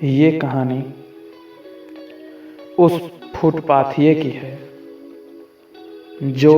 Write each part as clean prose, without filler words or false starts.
ये कहानी उस फुटपाथिये की है जो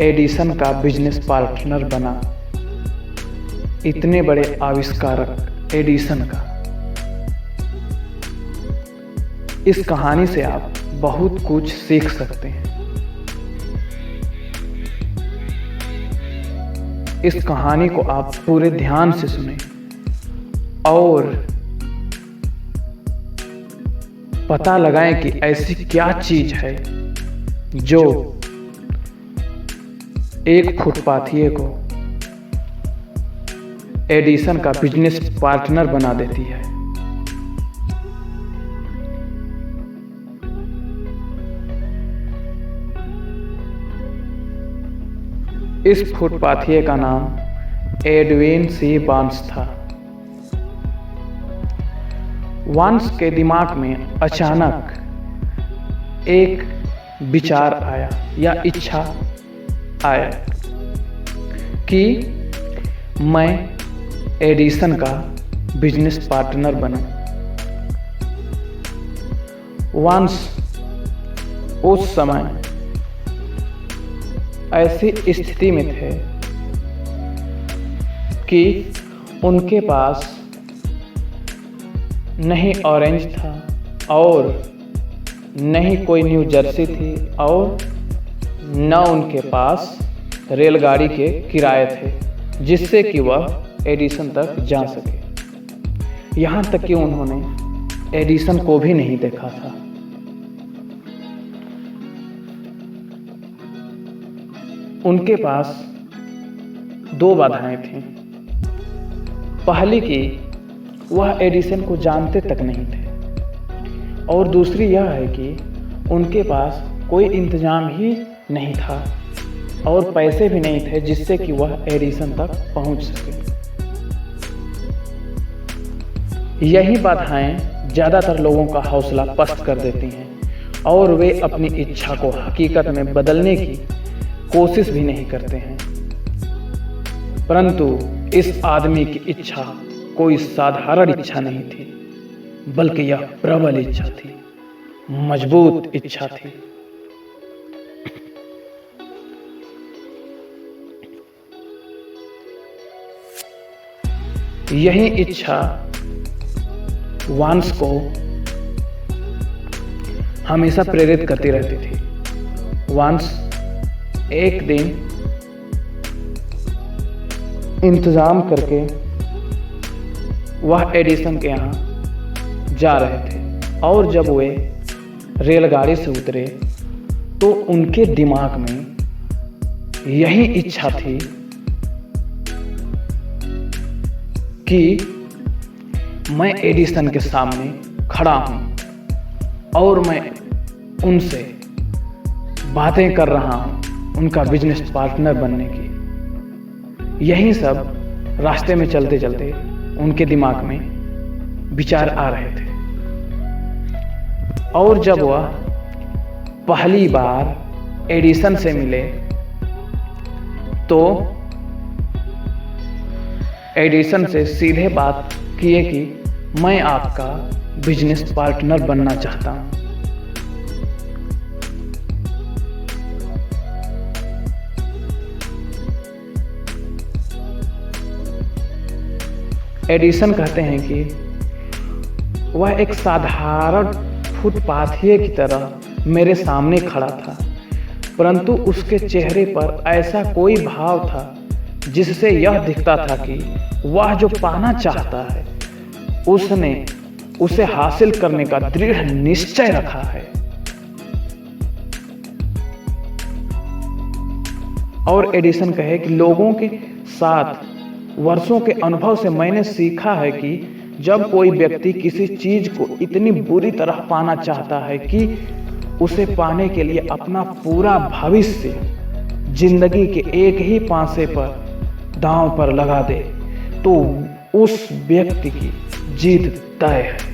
एडिसन का बिजनेस पार्टनर बना। इतने बड़े आविष्कारक एडिसन का। इस कहानी से आप बहुत कुछ सीख सकते हैं। इस कहानी को आप पूरे ध्यान से सुनें और पता लगाएं कि ऐसी क्या चीज है जो एक फुटपाथिये को एडिसन का बिजनेस पार्टनर बना देती है। इस फुटपाथिये का नाम एडविन सी वांस था। वांस के दिमाग में अचानक एक विचार आया या इच्छा आया कि मैं एडिसन का बिजनेस पार्टनर बनूं। वांस उस समय ऐसी स्थिति में थे कि उनके पास नहीं ऑरेंज था और नहीं कोई न्यू जर्सी थी और न उनके पास रेलगाड़ी के किराए थे जिससे कि वह एडिसन तक जा सके। यहाँ तक कि उन्होंने एडिसन को भी नहीं देखा था। उनके पास दो बाधाएं थीं। पहली कि वह एडिसन को जानते तक नहीं थे और दूसरी यह है कि उनके पास कोई इंतजाम ही नहीं था और पैसे भी नहीं थे जिससे कि वह एडिसन तक पहुंच सके। यही बाधाएं ज़्यादातर लोगों का हौसला पस्त कर देती हैं और वे अपनी इच्छा को हकीकत में बदलने की कोशिश भी नहीं करते हैं। परंतु इस आदमी की इच्छा कोई साधारण इच्छा नहीं थी, बल्कि यह प्रबल इच्छा थी, मजबूत इच्छा थी। यही इच्छा वांस को हमेशा प्रेरित करती रहती थी। वांस एक दिन इंतजाम करके वह एडिसन के यहाँ जा रहे थे और जब वे रेलगाड़ी से उतरे तो उनके दिमाग में यही इच्छा थी कि मैं एडिसन के सामने खड़ा हूँ और मैं उनसे बातें कर रहा हूँ उनका बिजनेस पार्टनर बनने की। यही सब रास्ते में चलते चलते उनके दिमाग में विचार आ रहे थे। और जब वह पहली बार एडिसन से मिले तो एडिसन से सीधे बात किए कि मैं आपका बिजनेस पार्टनर बनना चाहता हूं। एडिसन कहते हैं कि वह एक साधारण फुटपाथिये की तरह मेरे सामने खड़ा था, परंतु उसके चेहरे पर ऐसा कोई भाव था जिससे यह दिखता था कि वह जो पाना चाहता है उसने उसे हासिल करने का दृढ़ निश्चय रखा है। और एडिसन कहे कि लोगों के साथ वर्षों के अनुभव से मैंने सीखा है कि जब कोई व्यक्ति किसी चीज को इतनी बुरी तरह पाना चाहता है कि उसे पाने के लिए अपना पूरा भविष्य जिंदगी के एक ही पासे पर दांव पर लगा दे तो उस व्यक्ति की जीत तय है।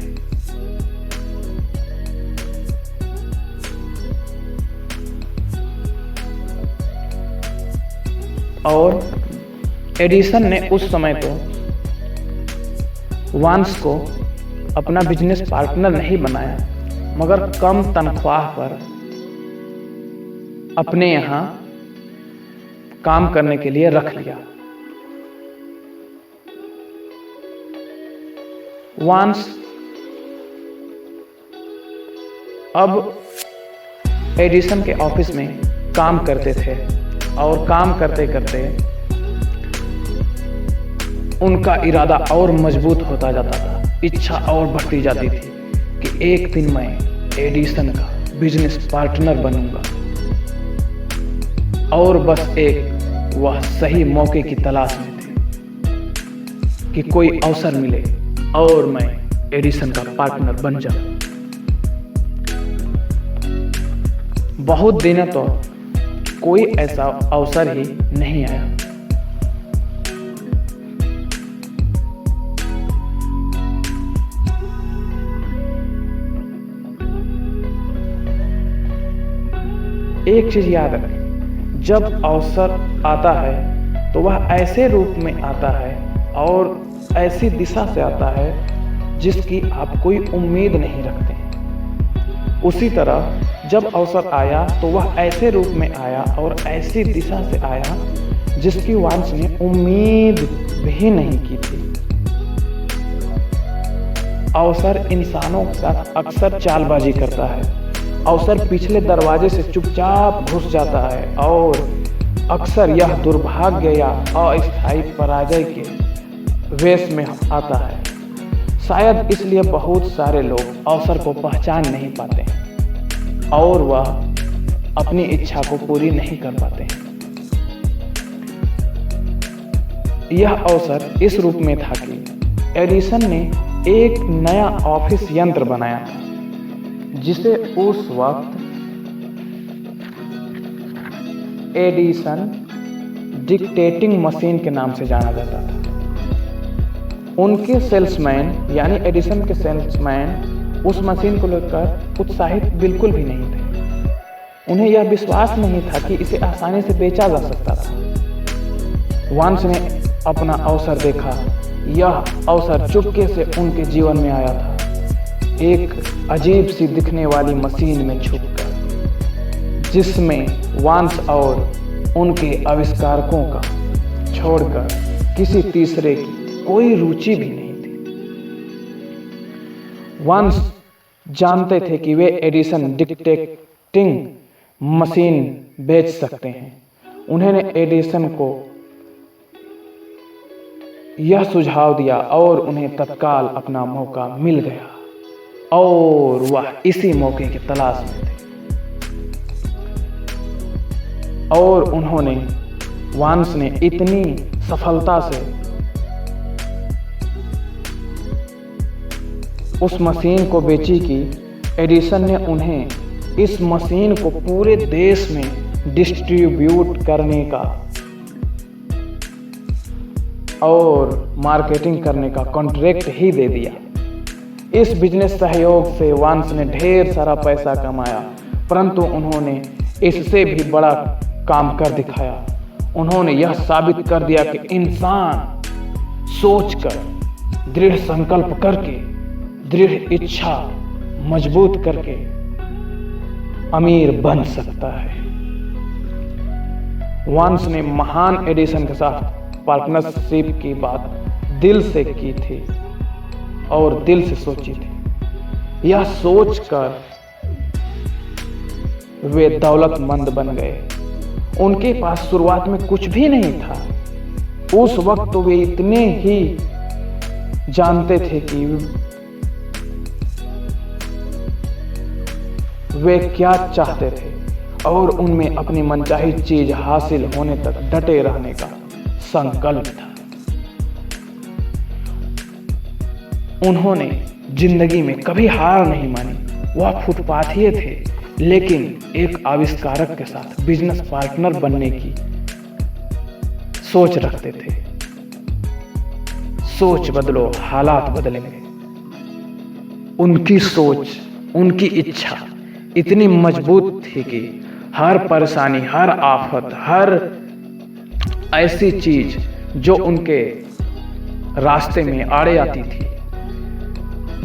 और एडिसन ने उस समय तो वांस को अपना बिजनेस पार्टनर नहीं बनाया, मगर कम तनख्वाह पर अपने यहाँ काम करने के लिए रख लिया। वांस अब एडिसन के ऑफिस में काम करते थे और काम करते करते उनका इरादा और मजबूत होता जाता था। इच्छा और बढ़ती जाती थी कि एक दिन मैं एडिसन का बिजनेस पार्टनर बनूंगा और बस एक वह सही मौके की तलाश में थे कि कोई अवसर मिले और मैं एडिसन का पार्टनर बन जाऊं। बहुत दिनों तो कोई ऐसा अवसर ही नहीं आया। एक चीज याद रखें, जब अवसर आता है तो वह ऐसे रूप में आता है और ऐसी दिशा से आता है जिसकी आप कोई उम्मीद नहीं रखते हैं। उसी तरह जब अवसर आया तो वह ऐसे रूप में आया और ऐसी दिशा से आया जिसकी वांस ने उम्मीद भी नहीं की थी। अवसर इंसानों के साथ अक्सर चालबाजी करता है। अवसर पिछले दरवाजे से चुपचाप घुस जाता है और अक्सर यह दुर्भाग्य या अस्थायी पराजय के वेश में आता है। शायद इसलिए बहुत सारे लोग अवसर को पहचान नहीं पाते हैं और वह अपनी इच्छा को पूरी नहीं कर पाते हैं। यह अवसर इस रूप में था कि एडिसन ने एक नया ऑफिस यंत्र बनाया था जिसे उस वक्त एडिसन डिक्टेटिंग मशीन के नाम से जाना जाता था। उनके सेल्समैन यानी एडिसन के सेल्समैन उस मशीन को लेकर उत्साहित बिल्कुल भी नहीं थे। उन्हें यह विश्वास नहीं था कि इसे आसानी से बेचा जा सकता था। वांस ने अपना अवसर देखा। यह अवसर चुपके से उनके जीवन में आया था, एक अजीब सी दिखने वाली मशीन में छुपकर, जिसमें वांस और उनके आविष्कारकों का छोड़कर किसी तीसरे की कोई रुचि भी नहीं थी। वांस जानते थे कि वे एडिसन डिक्टेटिंग मशीन बेच सकते हैं। उन्होंने एडिसन को यह सुझाव दिया और उन्हें तत्काल अपना मौका मिल गया और वह इसी मौके की तलाश में थे। और उन्होंने वांस ने इतनी सफलता से उस मशीन को बेची कि एडिसन ने उन्हें इस मशीन को पूरे देश में डिस्ट्रीब्यूट करने का और मार्केटिंग करने का कॉन्ट्रैक्ट ही दे दिया। इस बिजनेस सहयोग से वांस ने ढेर सारा पैसा कमाया, परंतु उन्होंने इससे भी बड़ा काम कर दिखाया। उन्होंने यह साबित कर दिया कि इंसान सोचकर, दृढ़ संकल्प करके, दृढ़ इच्छा मजबूत करके अमीर बन सकता है। वांस ने महान एडिसन के साथ पार्टनरशिप की बात दिल से की थी और दिल से सोची थी। यह सोचकर वे दौलतमंद बन गए। उनके पास शुरुआत में कुछ भी नहीं था। उस वक्त तो वे इतने ही जानते थे कि वे क्या चाहते थे और उनमें अपनी मनचाही चीज हासिल होने तक डटे रहने का संकल्प था। उन्होंने जिंदगी में कभी हार नहीं मानी। वह फुटपाथिये थे, लेकिन एक आविष्कारक के साथ बिजनेस पार्टनर बनने की सोच रखते थे। सोच बदलो, हालात बदलेंगे। उनकी सोच, उनकी इच्छा इतनी मजबूत थी कि हर परेशानी, हर आफत, हर ऐसी चीज जो उनके रास्ते में आड़े आती थी,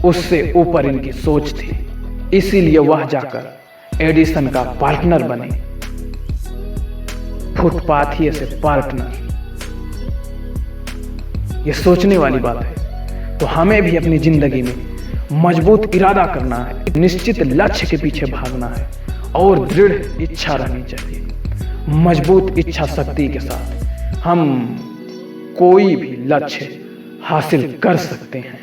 उससे ऊपर इनकी सोच थी, इसीलिए वह जाकर एडिसन का पार्टनर बने। फुटपाथ ही ऐसे पार्टनर, ये सोचने वाली बात है। तो हमें भी अपनी जिंदगी में मजबूत इरादा करना है, निश्चित लक्ष्य के पीछे भागना है और दृढ़ इच्छा रहनी चाहिए। मजबूत इच्छा शक्ति के साथ हम कोई भी लक्ष्य हासिल कर सकते हैं।